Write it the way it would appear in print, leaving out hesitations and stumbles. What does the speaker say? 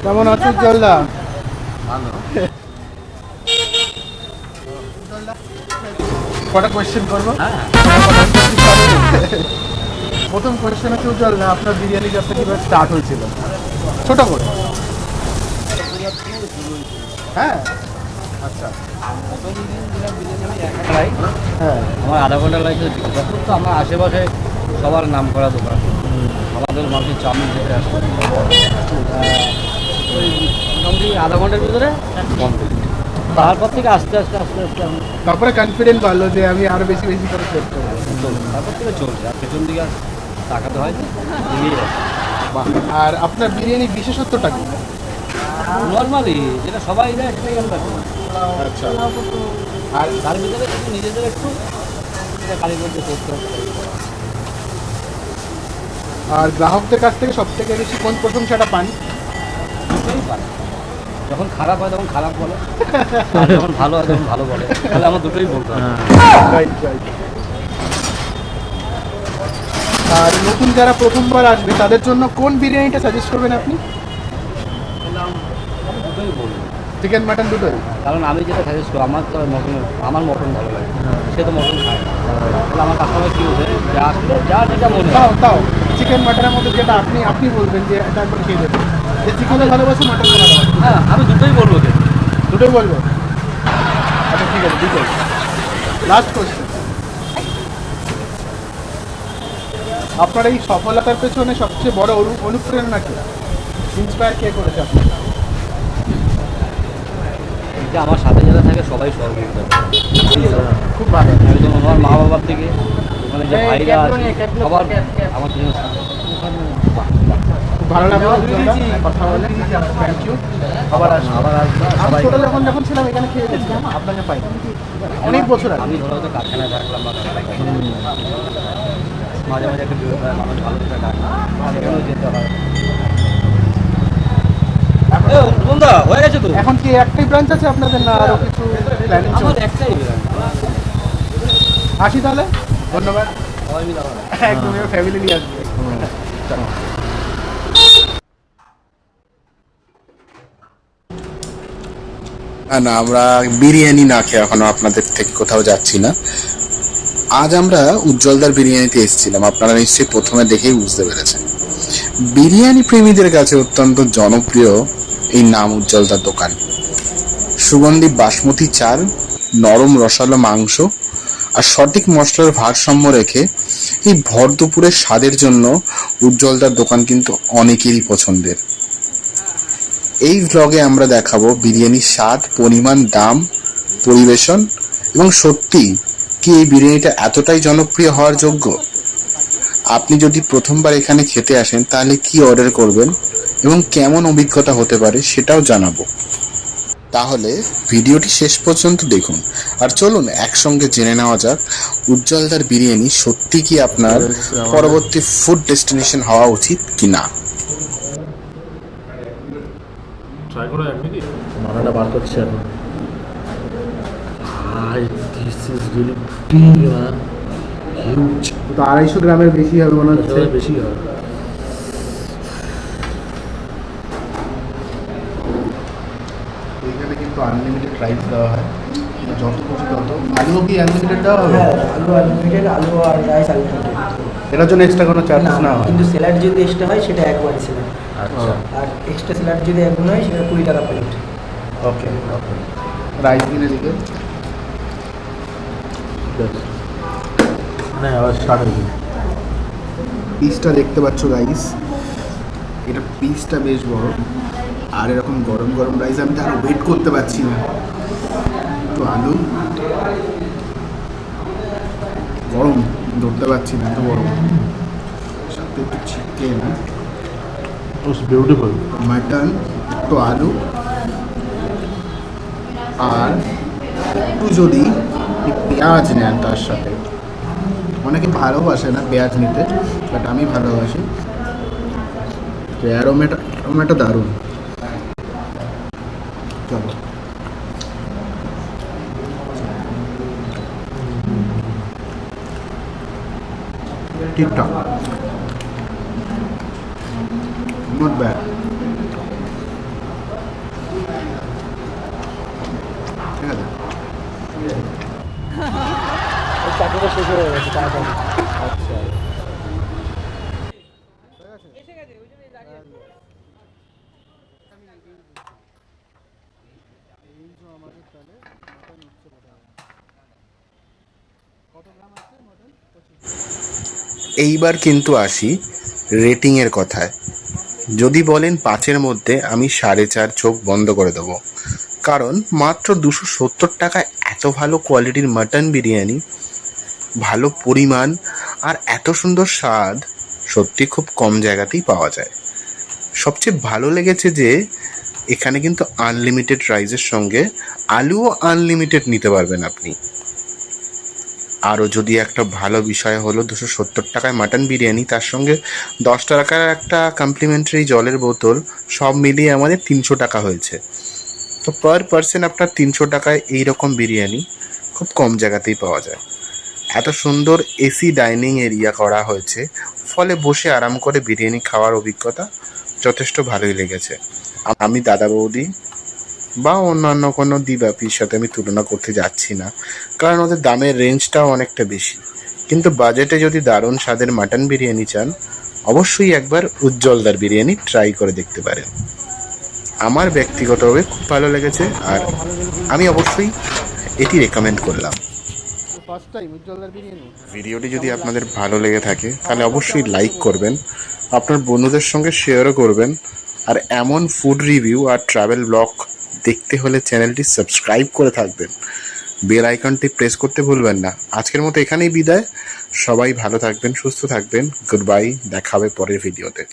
কেমন আছো উজ্জ্বলদা? কটা কোয়েশ্চেন করবো? প্রথম কোয়েশ্চেন হচ্ছে উজ্জ্বলদা, আপনার বিরিয়ানি ব্যবসা কীভাবে স্টার্ট হয়েছিল? ছোট করে। হ্যাঁ, আচ্ছা। হ্যাঁ, আমার আধা ঘন্টা লাগছে তারপর তো আমার আশেপাশে সবার নাম করা দোকান, আমাদের মানুষের চাউমিন খেতে আসে। ওই মোটামুটি আধা ঘন্টার ভিতরে কমপ্লিট। তারপর থেকে আস্তে আস্তে আস্তে আস্তে আমি তারপরে কনফিডেন্ট বাড়লো যে আমি আরো বেশি বেশি করে সেট করবো। চলছে, তারপর থেকে চলছে। আর পেছন দিকে আর তাকাতে হয় না, এগিয়ে যাচ্ছে। বাহ। আর আপনার বিরিয়ানি বিশেষত্বটা কি? নর্মালি যেটা সবাই দেয় সেটাই আমরা করি। আচ্ছা। আর তার ভিতরে কিন্তু নিজেদের একটু কারিগরদের করতে হবে। আর গ্রাহকদের কাছ থেকে সব থেকে বেশি কোন প্রশংসাটা পান? দুটোই পারে। যখন খারাপ হয় তখন খারাপ বলে, আর যখন ভালো হয় তখন ভালো বলে। তাহলে আমার দুটোই বলতে হবে। Right, right. আর নতুন যারা প্রথমবার আসবে তাদের জন্য কোন বিরিয়ানিটা সাজেস্ট করবেন আপনি? আমি দুটোই বলবো, চিকেন মাটন দুটোই? কারণ আমি যেটা সাজেস্ট করি, আমার মটন ভালো লাগে, সে তো মটন খায় না। তাহলে আমার কাস্টমার কী বলবে, যা যেটা মনে হয়। তাও চিকেন মাটনের মধ্যে যেটা আপনি আপনি বলবেন যে এটা একবার খেয়ে দেবেন, যে চিকেনও ভালোবাসে মাটন ভালোবাসে। হ্যাঁ, আমি দুটোই বলবো যে দুটোই বলবো? আচ্ছা, ঠিক আছে, দুটোই। লাস্ট কোয়েশ্চেন, আপনার এই সফলতার পেছনে সবচেয়ে বড় অনুপ্রেরণা কে, ইন্সপায়ার কে করেছে আপনাকে? যে আমার সাথে যারা থাকে সবাই সহযোগিতা করে। খুব ভালো। একদম আমার মা বাবার থেকে মানে যে ভাইরা আছে সবার আমার জন্য। খুব ভালো লাগলো কথা বলে, থ্যাংক ইউ। আবার আসবো। আবার আসবো আমি সবাই। ছোটো যখন ছিলাম এখানে খেয়ে গেছিলাম, আপনাকে পাই অনেক বছর আগে। আমি ধরো হয়তো কারখানায় থাকলাম বা মাঝে মাঝে একটা বিরোধ হয়, মানুষ ভালো করে ডাকে, সেখানেও যেতে হয়। বন্ধা হয়ে গেছে তো। এখন কি একটাই ব্রাঞ্চ আছে আপনাদের, না আরও কিছু প্ল্যানিং আমার চলছে? একটাই ব্রাঞ্চ। আসি তাহলে, ধন্যবাদ। সবাই মিলে আমার একদম ফ্যামিলি নিয়ে আসবে। চলো। না না, আমরা বিরিয়ানি না খেয়ে এখনো আপনাদের থেকে কোথাও যাচ্ছি না। আজ আমরা উজ্জ্বলদার বিরিয়ানিতে এসেছিলাম, আপনারা নিশ্চয়ই প্রথমে দেখেই বুঝতে পেরেছেন। বিরিয়ানি প্রেমীদের কাছে অত্যন্ত জনপ্রিয় এই নাম উজ্জ্বলদার দোকান। সুগন্ধি বাসমতি চাল, নরম রসালো মাংস আর সঠিক মশলার ভারসাম্য রেখে এই ভর দুপুরের স্বাদের জন্য উজ্জ্বলদার দোকান কিন্তু অনেকেরই পছন্দের। এই ভ্লগে আমরা দেখাবো বিরিয়ানির স্বাদ, পরিমাণ, দাম, পরিবেশন এবং সত্যি কি এই বিরিয়ানিটা এতটাই জনপ্রিয় হওয়ার যোগ্য। আপনি যদি প্রথমবার এখানে খেতে আসেন তাহলে কি অর্ডার করবেন এবং কেমন অভিজ্ঞতা হতে পারে সেটাও জানাবো। তাহলে ভিডিওটি শেষ পর্যন্ত দেখুন। আর চলুন একসঙ্গে জেনে নেওয়া যাক উজ্জ্বলদার বিরিয়ানি সত্যি কি আপনার পরবর্তী ফুড ডেস্টিনেশন হওয়া উচিত কি না। ট্রাই করে এক নাকি মানাটা বার করছি এখন। ভাই this is really big man, huge. তো 250 গ্রামের বেশি হবে মনে হচ্ছে। বেশি হয়। এখানে কিন্তু আনলিমিটেড রাইস দেওয়া হয়, যত খুশি তত। আলুও কি আনলিমিটেড দেওয়া হবে? হ্যাঁ, আলু আনলিমিটেড, আলু আর রাইস আনলিমিটেড। এটার জন্য এক্সট্রা কোনো চার্জেস না হয়? কিন্তু স্যালাড যদি এক্সট্রা হয় সেটা একবারই স্যালাড, আচ্ছা, আর এক্সট্রা স্যালাড যদি একবার হয় সেটা 20 টাকা প্লেট। ওকে, ওকে। রাইস দিন এদিকে। মানে আবার স্টার্ট হয়ে যাবে। পিসটা দেখতে পাচ্ছ গাইস, এটা পিসটা বেশ বড়। আর এরকম গরম গরম রাইস আমি তো আরো ওয়েট করতে পারছি না। একটু আলু, গরম ধরতে পারছি না, এত গরম। সাথে একটু চিকেন, বিউটিফুল। মাটন, একটু আলু, আর একটু যদি পেঁয়াজ নেন তার সাথে। অনেকে ভালোবাসে না পেঁয়াজ নিতে, বাট আমি ভালোবাসি। তো অ্যারোমেটা দারুণ। চলো, ঠিকঠাক, নট ব্যাড। অর্ডারটা শেষ হয়ে গেছে তাড়াতাড়ি। আচ্ছা এইবার কিন্তু আসি রেটিংয়ের কথায়। যদি বলেন 5-এর মধ্যে আমি 4.5 চোখ বন্ধ করে দেবো, কারণ মাত্র 270 টাকায় এত ভালো কোয়ালিটির মাটন বিরিয়ানি, ভালো পরিমাণ আর এত সুন্দর স্বাদ সত্যি খুব কম জায়গাতেই পাওয়া যায়। সবচেয়ে ভালো লেগেছে যে এখানে কিন্তু আনলিমিটেড রাইসের সঙ্গে আলুও আনলিমিটেড নিতে পারবেন আপনি। আরও যদি একটা ভালো বিষয় হলো 270 টাকায় মাটন বিরিয়ানি, তার সঙ্গে 10 টাকার একটা কমপ্লিমেন্টারি জলের বোতল, সব মিলিয়ে আমাদের 300 টাকা হয়েছে। তো পার পার্সন আপনার 300 টাকায় এইরকম বিরিয়ানি খুব কম জায়গাতেই পাওয়া যায়। এত সুন্দর এসি ডাইনিং এরিয়া করা হয়েছে, ফলে বসে আরাম করে বিরিয়ানি খাওয়ার অভিজ্ঞতা যথেষ্ট ভালোই লেগেছে। আমি দাদা বৌদি বা অন্যান্য কোনো দ্বিব্যাপীর সাথে আমি তুলনা করতে যাচ্ছি না, কারণ ওদের দামের রেঞ্জটাও অনেকটা বেশি। কিন্তু বাজেটে যদি দারুণ স্বাদের মাটন বিরিয়ানি চান, অবশ্যই একবার উজ্জ্বলদার বিরিয়ানি ট্রাই করে দেখতে পারেন। আমার ব্যক্তিগতভাবে খুব ভালো লেগেছে, আর আমি অবশ্যই এটি রেকমেন্ড করলাম। ফার্স্ট টাইম উজ্জ্বলদার বিরিয়ানি। ভিডিওটি যদি আপনাদের ভালো লেগে থাকে তাহলে অবশ্যই লাইক করবেন, আপনার বন্ধুদের সঙ্গে শেয়ারও করবেন। আর এমন ফুড রিভিউ আর ট্রাভেল ব্লগ দেখতে হলে চ্যানেলটি সাবস্ক্রাইব করে থাকবেন, বেল আইকনটি প্রেস করতে ভুলবেন না। আজকের মতো এখানেই বিদায়। সবাই ভালো থাকবেন, সুস্থ থাকবেন। গুড বাই, দেখা হবে পরের ভিডিওতে।